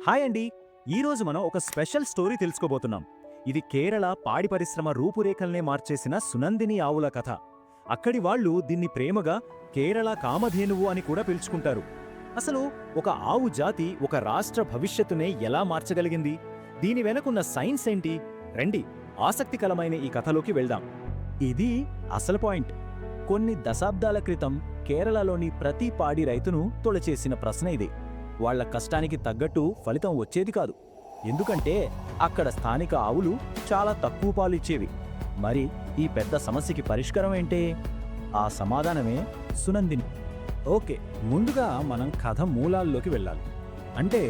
Hi అండి. ఈరోజు మనం ఒక స్పెషల్ స్టోరీ తెలుసుకోబోతున్నాం. ఇది కేరళ పాడి పరిశ్రమ రూపురేఖల్నే మార్చేసిన సునందిని ఆవుల కథ. అక్కడి వాళ్ళు దీన్ని ప్రేమగా కేరళ కామధేనువు అని కూడా పిలుచుకుంటారు. అసలు ఒక ఆవు జాతి ఒక రాష్ట్ర భవిష్యత్తునే ఎలా మార్చగలిగింది? దీని వెనకున్న సైన్స్ ఏంటి? రండి, ఆసక్తికరమైన ఈ కథలోకి వెళ్దాం. ఇది అసలు పాయింట్. కొన్ని దశాబ్దాల క్రితం కేరళలోని ప్రతి పాడి రైతును తొలచేసిన ప్రశ్న ఇది. వాళ్ల కష్టానికి తగ్గట్టు ఫలితం వచ్చేది కాదు. ఎందుకంటే అక్కడ స్థానిక ఆవులు చాలా తక్కువ పాలు ఇచ్చేవి. మరి ఈ పెద్ద సమస్యకి పరిష్కారం ఏంటే? ఆ సమాధానమే సునందిని. ఓకే, ముందుగా మనం కథ మూలాల్లోకి వెళ్ళాలి. అంటే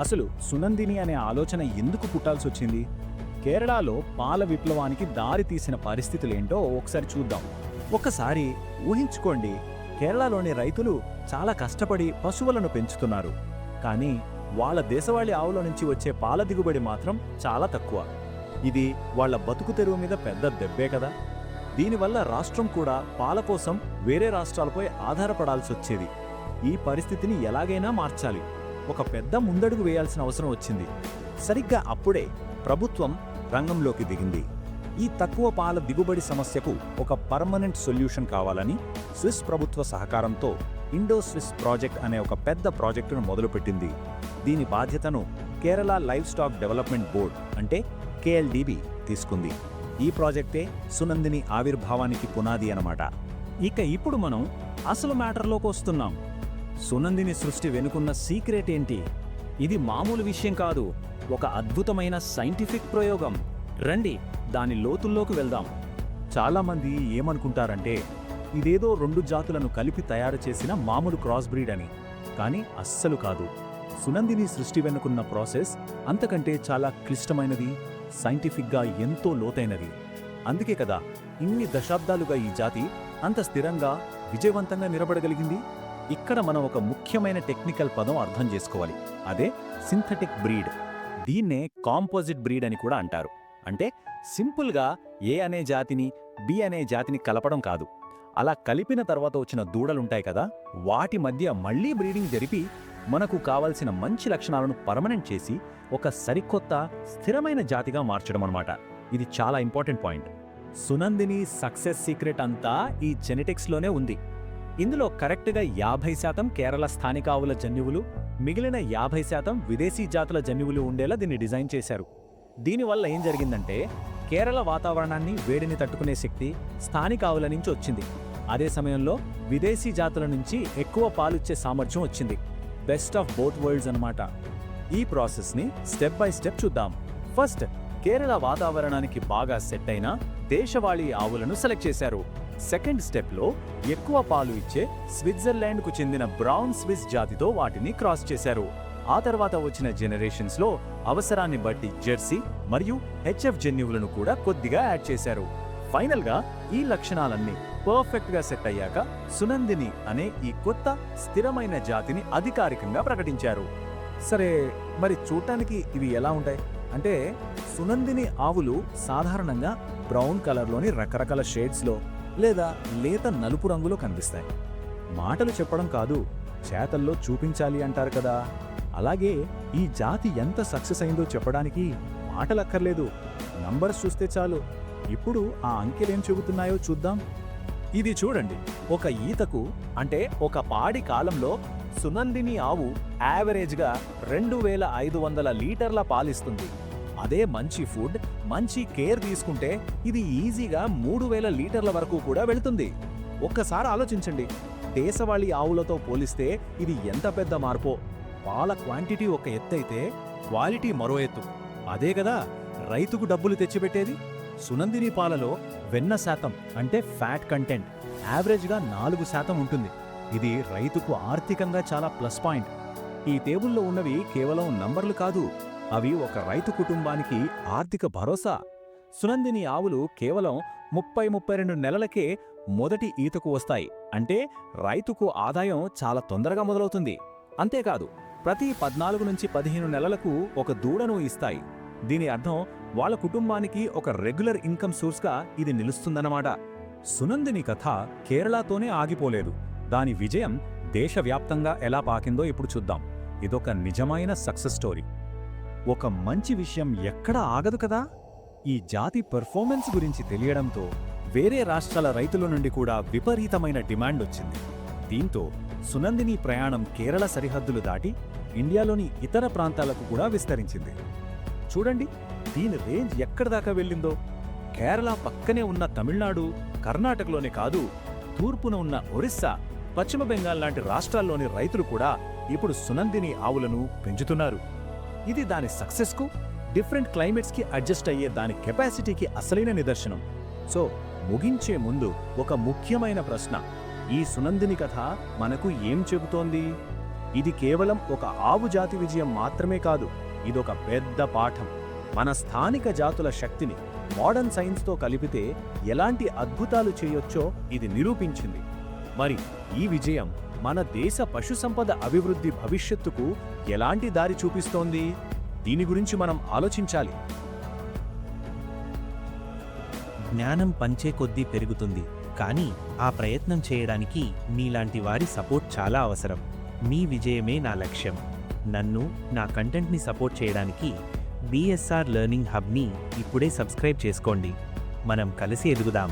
అసలు సునందిని అనే ఆలోచన ఎందుకు పుట్టాల్సొచ్చింది? కేరళలో పాల విప్లవానికి దారి తీసిన పరిస్థితులేంటో ఒకసారి చూద్దాం. ఒక్కసారి ఊహించుకోండి, కేరళలోని రైతులు చాలా కష్టపడి పశువులను పెంచుతున్నారు. కానీ వాళ్ళ దేశవాళీ ఆవుల నుంచి వచ్చే పాల దిగుబడి మాత్రం చాలా తక్కువ. ఇది వాళ్ళ బతుకు తెరువు మీద పెద్ద దెబ్బే కదా. దీనివల్ల రాష్ట్రం కూడా పాల కోసం వేరే రాష్ట్రాలపై ఆధారపడాల్సొచ్చేది. ఈ పరిస్థితిని ఎలాగైనా మార్చాలి. ఒక పెద్ద ముందడుగు వేయాల్సిన అవసరం వచ్చింది. సరిగ్గా అప్పుడే ప్రభుత్వం రంగంలోకి దిగింది. ఈ తక్కువ పాల దిగుబడి సమస్యకు ఒక పర్మనెంట్ సొల్యూషన్ కావాలని స్విస్ ప్రభుత్వ సహకారంతో ఇండో స్విస్ ప్రాజెక్ట్ అనే ఒక పెద్ద ప్రాజెక్టును మొదలుపెట్టింది. దీని బాధ్యతను Kerala live stack development board అంటే KLDB తీసుకుంది. ఈ ప్రాజెక్టే సునందిని ఆవిర్భావానికి పునాది అన్నమాట. ఇప్పుడు మనం అసలు మ్యాటర్లోకి వస్తున్నాం. సునందిని సృష్టి వెనుకున్న సీక్రెట్ ఏంటి? ఇది మామూలు విషయం కాదు, ఒక అద్భుతమైన సైంటిఫిక్ ప్రయోగం. రండి, దాని లోతుల్లోకి వెళ్దాం. చాలామంది ఏమనుకుంటారంటే ఇదేదో రెండు జాతులను కలిపి తయారు చేసిన మామూలు క్రాస్ బ్రీడ్ అని. కానీ అస్సలు కాదు. సునందిని సృష్టి వెనుకున్న ప్రాసెస్ అంతకంటే చాలా క్లిష్టమైనది, సైంటిఫిక్గా ఎంతో లోతైనది. అందుకే కదా ఇన్ని దశాబ్దాలుగా ఈ జాతి అంత స్థిరంగా విజయవంతంగా నిలబడగలిగింది. ఇక్కడ మనం ఒక ముఖ్యమైన టెక్నికల్ పదం అర్థం చేసుకోవాలి. అదే సింథటిక్ బ్రీడ్. దీన్నే కాంపోజిట్ బ్రీడ్ అని కూడా అంటారు. అంటే సింపుల్గా A అనే జాతిని B అనే జాతిని కలపడం కాదు. అలా కలిపిన తర్వాత వచ్చిన దూడలుంటాయి కదా, వాటి మధ్య మళ్లీ బ్రీడింగ్ జరిపి మనకు కావలసిన మంచి లక్షణాలను పర్మనెంట్ చేసి ఒక సరికొత్త స్థిరమైన జాతిగా మార్చడం అన్నమాట. ఇది చాలా important point. Sunandini success secret అంతా ఈ జెనెటిక్స్లోనే ఉంది. ఇందులో కరెక్ట్గా 50% కేరళ స్థానిక ఆవుల జన్యువులు, మిగిలిన 50% విదేశీ జాతుల జన్యువులు ఉండేలా దీన్ని డిజైన్ చేశారు. దీనివల్ల ఏం జరిగిందంటే కేరళ వాతావరణాన్ని, వేడిని తట్టుకునే శక్తి స్థానిక ఆవుల నుంచి వచ్చింది. అదే సమయంలో విదేశీ జాతుల నుంచి ఎక్కువ పాలిచ్చే సామర్థ్యం వచ్చింది. బెస్ట్ ఆఫ్ బోత్ వరల్డ్స్ అన్నమాట. ఈ ప్రాసెస్ని స్టెప్ బై స్టెప్ చూద్దాం. ఫస్ట్, కేరళ వాతావరణానికి బాగా సెట్ అయిన దేశవాళీ ఆవులను సెలెక్ట్ చేశారు. సెకండ్ స్టెప్లో ఎక్కువ పాలు ఇచ్చే స్విట్జర్లాండ్కు చెందిన బ్రౌన్ స్విస్ జాతితో వాటిని క్రాస్ చేశారు. ఆ తర్వాత వచ్చిన జనరేషన్స్లో అవసరాన్ని బట్టి జెర్సీ మరియు HF జన్యువులను కూడా కొద్దిగా యాడ్ చేశారు. ఫైనల్గా ఈ లక్షణాలన్నీ పర్ఫెక్ట్గా సెట్ అయ్యాక సునందిని అనే ఈ కొత్త స్థిరమైన జాతిని అధికారికంగా ప్రకటించారు. సరే, మరి చూడటానికి ఇవి ఎలా ఉంటాయి అంటే, సునందిని ఆవులు సాధారణంగా బ్రౌన్ కలర్లోని రకరకాల షేడ్స్లో లేదా లేత నలుపు రంగులో కనిపిస్తాయి. మాటలు చెప్పడం కాదు, చేతల్లో చూపించాలి అంటారు కదా. అలాగే ఈ జాతి ఎంత సక్సెస్ అయిందో చెప్పడానికి మాటలక్కర్లేదు, నంబర్స్ చూస్తే చాలు. ఇప్పుడు ఆ అంకెలేం చెబుతున్నాయో చూద్దాం. ఇది చూడండి, ఒక ఈతకు అంటే ఒక పాడి కాలంలో సునందిని ఆవు యావరేజ్గా 2500 లీటర్ల పాలిస్తుంది. అదే మంచి ఫుడ్, మంచి కేర్ తీసుకుంటే ఇది ఈజీగా 3000 లీటర్ల వరకు కూడా వెళుతుంది. ఒక్కసారి ఆలోచించండి, దేశవాళీ ఆవులతో పోలిస్తే ఇది ఎంత పెద్ద మార్పో. పాల క్వాంటిటీ ఒక ఎత్తైతే క్వాలిటీ మరో ఎత్తు. అదే కదా రైతుకు డబ్బులు తెచ్చిపెట్టేది. సునందిని పాలలో వెన్న శాతం అంటే ఫ్యాట్ కంటెంట్ యావరేజ్గా 4% ఉంటుంది. ఇది రైతుకు ఆర్థికంగా చాలా ప్లస్ పాయింట్. ఈ టేబుల్లో ఉన్నవి కేవలం నంబర్లు కాదు, అవి ఒక రైతు కుటుంబానికి ఆర్థిక భరోసా. సునందిని ఆవులు కేవలం 30-32 నెలలకే మొదటి ఈతకు వస్తాయి. అంటే రైతుకు ఆదాయం చాలా తొందరగా మొదలవుతుంది. అంతేకాదు, ప్రతి 14 నుంచి 15 నెలలకు ఒక దూడను ఇస్తాయి. దీని అర్థం వాళ్ళ కుటుంబానికి ఒక రెగ్యులర్ ఇన్కమ్ సోర్స్గా ఇది నిలుస్తుందన్నమాట. సునందిని కథ కేరళతోనే ఆగిపోలేదు. దాని విజయం దేశవ్యాప్తంగా ఎలా పాకిందో ఇప్పుడు చూద్దాం. ఇదొక నిజమైన సక్సెస్ స్టోరీ. ఒక మంచి విషయం ఎక్కడా ఆగదు కదా. ఈ జాతి పెర్ఫార్మెన్స్ గురించి తెలియడంతో వేరే రాష్ట్రాల రైతుల నుండి కూడా విపరీతమైన డిమాండ్ వచ్చింది. దీంతో సునందిని ప్రయాణం కేరళ సరిహద్దులు దాటి ఇండియాలోని ఇతర ప్రాంతాలకు కూడా విస్తరించింది. చూడండి, దీని రేంజ్ ఎక్కడిదాకా వెళ్ళిందో. కేరళ పక్కనే ఉన్న తమిళనాడు, కర్ణాటకలోనే కాదు, తూర్పున ఉన్న ఒరిస్సా, పశ్చిమ బెంగాల్ లాంటి రాష్ట్రాల్లోని రైతులు కూడా ఇప్పుడు సునందిని ఆవులను పెంచుతున్నారు. ఇది దాని సక్సెస్కు, డిఫరెంట్ క్లైమేట్స్కి అడ్జస్ట్ అయ్యే దాని కెపాసిటీకి అసలైన నిదర్శనం. సో ముగించే ముందు ఒక ముఖ్యమైన ప్రశ్న: ఈ సునందిని కథ మనకు ఏం చెబుతోంది? ఇది కేవలం ఒక ఆవు జాతి విజయం మాత్రమే కాదు, ఇదొక పెద్ద పాఠం. మన స్థానిక జాతుల శక్తిని మోడర్న్ సైన్స్తో కలిపితే ఎలాంటి అద్భుతాలు చేయొచ్చో ఇది నిరూపించింది. మరి ఈ విజయం మన దేశ పశుసంపద అభివృద్ధి భవిష్యత్తుకు ఎలాంటి దారి చూపిస్తోంది? దీని గురించి మనం ఆలోచించాలి. జ్ఞానం పంచే కొద్దీ పెరుగుతుంది, కానీ ఆ ప్రయత్నం చేయడానికి మీలాంటి వారి సపోర్ట్ చాలా అవసరం. మీ విజయమే నా లక్ష్యం. నన్ను, నా కంటెంట్ని సపోర్ట్ చేయడానికి BSR లెర్నింగ్ హబ్ని ఇప్పుడే సబ్స్క్రైబ్ చేసుకోండి. మనం కలిసి ఎదుగుదాం.